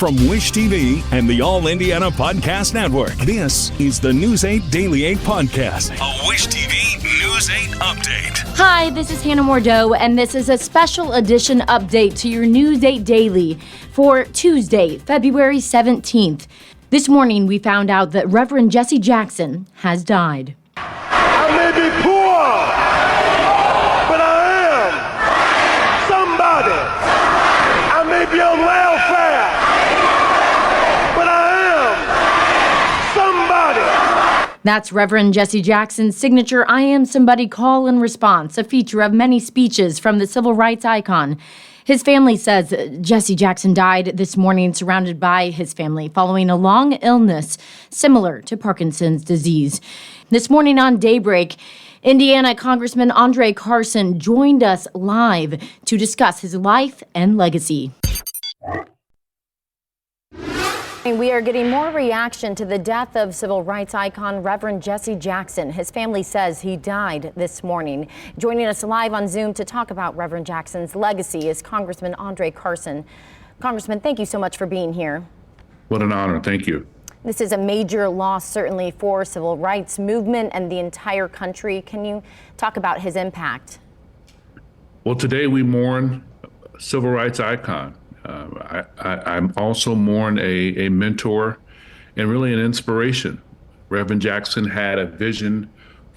From Wish TV and the All Indiana Podcast Network, this is the News 8 Daily 8 Podcast, a Wish TV News 8 update. Hi, this is Hannah Mordeau, and this is a special edition update to your News 8 Daily for Tuesday, February 17th. This morning, we found out that Reverend Jesse Jackson has died. I may be poor, but I am somebody. I may be on welfare, but I am somebody. That's Reverend Jesse Jackson's signature I Am Somebody call and response, a feature of many speeches from the civil rights icon. His family says Jesse Jackson died this morning surrounded by his family following a long illness similar to Parkinson's disease. This morning on Daybreak, Indiana Congressman Andre Carson joined us live to discuss his life and legacy. We are getting more reaction to the death of civil rights icon Reverend Jesse Jackson. His family says he died this morning. Joining us live on Zoom to talk about Reverend Jackson's legacy is Congressman Andre Carson. Congressman, thank you so much for being here. What an honor. Thank you. This is a major loss, certainly, for civil rights movement and the entire country. Can you talk about his impact? Well, today we mourn a civil rights icon. I also mourn a mentor and really an inspiration. Reverend Jackson had a vision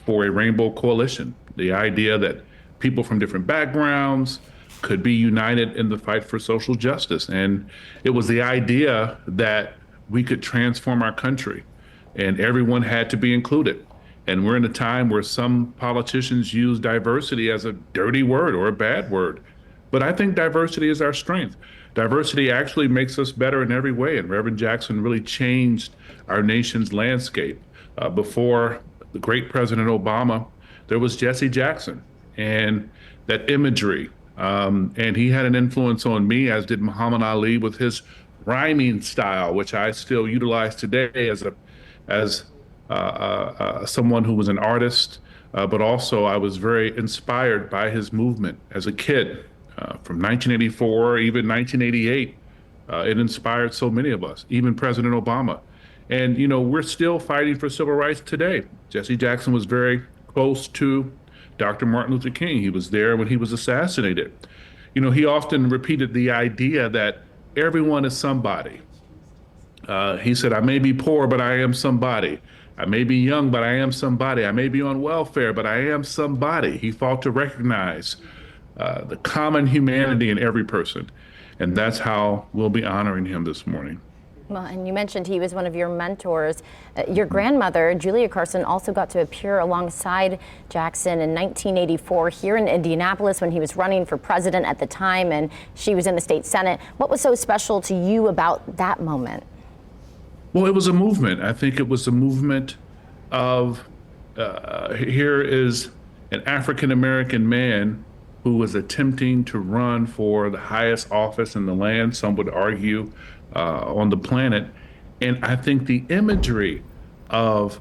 for a rainbow coalition, the idea that people from different backgrounds could be united in the fight for social justice. And it was the idea that we could transform our country and everyone had to be included. And we're in a time where some politicians use diversity as a dirty word or a bad word. But I think diversity is our strength. Diversity actually makes us better in every way, and Reverend Jackson really changed our nation's landscape. Before the great President Obama, there was Jesse Jackson, and that imagery, and he had an influence on me, as did Muhammad Ali with his rhyming style, which I still utilize today as someone who was an artist, but also I was very inspired by his movement as a kid. From 1984, even 1988, it inspired so many of us, even President Obama. And, you know, we're still fighting for civil rights today. Jesse Jackson was very close to Dr. Martin Luther King. He was there when he was assassinated. You know, he often repeated the idea that everyone is somebody. He said, I may be poor, but I am somebody. I may be young, but I am somebody. I may be on welfare, but I am somebody. He fought to recognize the common humanity in every person. And that's how we'll be honoring him this morning. Well, and you mentioned he was one of your mentors. Your grandmother, Julia Carson, also got to appear alongside Jackson in 1984 here in Indianapolis when he was running for president at the time, and she was in the state Senate. What was so special to you about that moment? Well, it was a movement. I think it was a movement of here is an African-American man who was attempting to run for the highest office in the land, some would argue, on the planet. And I think the imagery of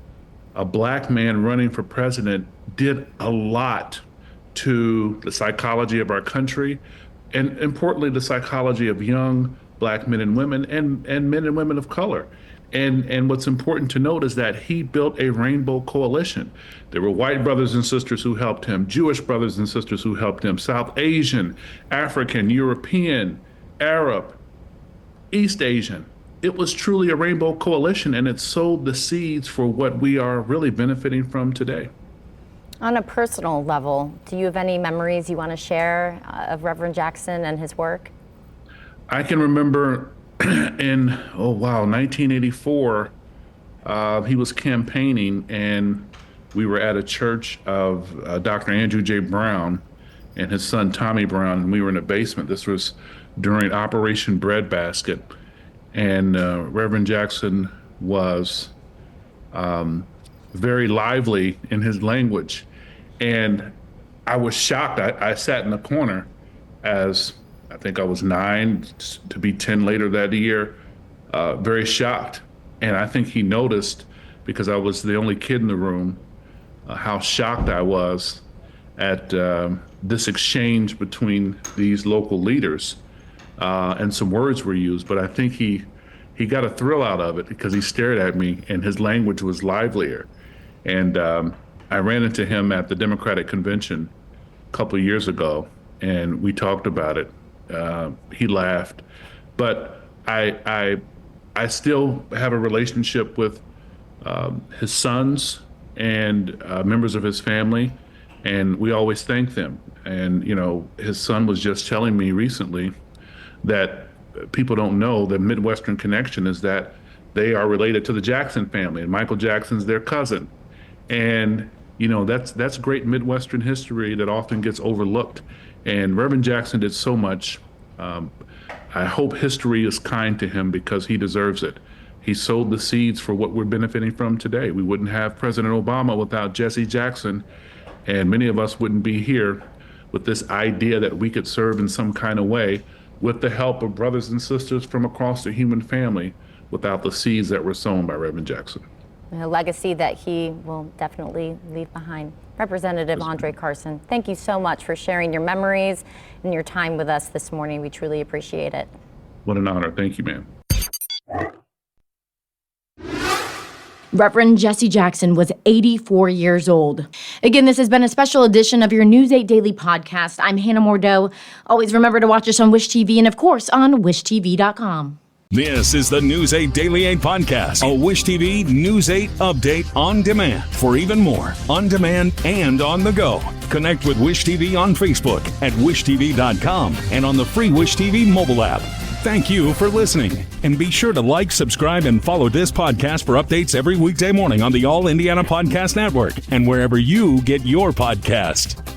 a black man running for president did a lot to the psychology of our country, and importantly, the psychology of young black men and women and men and women of color. And what's important to note is that he built a rainbow coalition. There were white brothers and sisters who helped him, Jewish brothers and sisters who helped him, South Asian, African, European, Arab, East Asian. It was truly a rainbow coalition, and it sowed the seeds for what we are really benefiting from today. On a personal level, do you have any memories you want to share of Reverend Jackson and his work? I can remember in 1984, he was campaigning, and we were at a church of Dr. Andrew J. Brown and his son Tommy Brown, and we were in a basement. This was during Operation Breadbasket, and Reverend Jackson was very lively in his language, and I was shocked. I sat in the corner as I think I was 9 to be 10 later that year, very shocked. And I think he noticed, because I was the only kid in the room, how shocked I was at this exchange between these local leaders. And some words were used, but I think he he got a thrill out of it because he stared at me and his language was livelier. And I ran into him at the Democratic Convention a couple of years ago, and we talked about it. He laughed, but I still have a relationship with his sons and members of his family, and we always thank them. And his son was just telling me recently that people don't know the Midwestern connection is that they are related to the Jackson family, and Michael Jackson's their cousin. And that's great Midwestern history that often gets overlooked. And Reverend Jackson did so much. I hope history is kind to him because he deserves it. He sowed the seeds for what we're benefiting from today. We wouldn't have President Obama without Jesse Jackson, and many of us wouldn't be here with this idea that we could serve in some kind of way with the help of brothers and sisters from across the human family without the seeds that were sown by Reverend Jackson. A legacy that he will definitely leave behind. Representative Andre Carson, thank you so much for sharing your memories and your time with us this morning. We truly appreciate it. What an honor. Thank you, ma'am. Reverend Jesse Jackson was 84 years old. Again, this has been a special edition of your News 8 Daily podcast. I'm Hannah Mordeau. Always remember to watch us on Wish TV and, of course, on wishtv.com. This is the News 8 Daily 8 podcast, a Wish TV News 8 update on demand. For even more, on demand and on the go, connect with Wish TV on Facebook at wishtv.com and on the free Wish TV mobile app. Thank you for listening, and be sure to like, subscribe, and follow this podcast for updates every weekday morning on the All Indiana Podcast Network and wherever you get your podcast.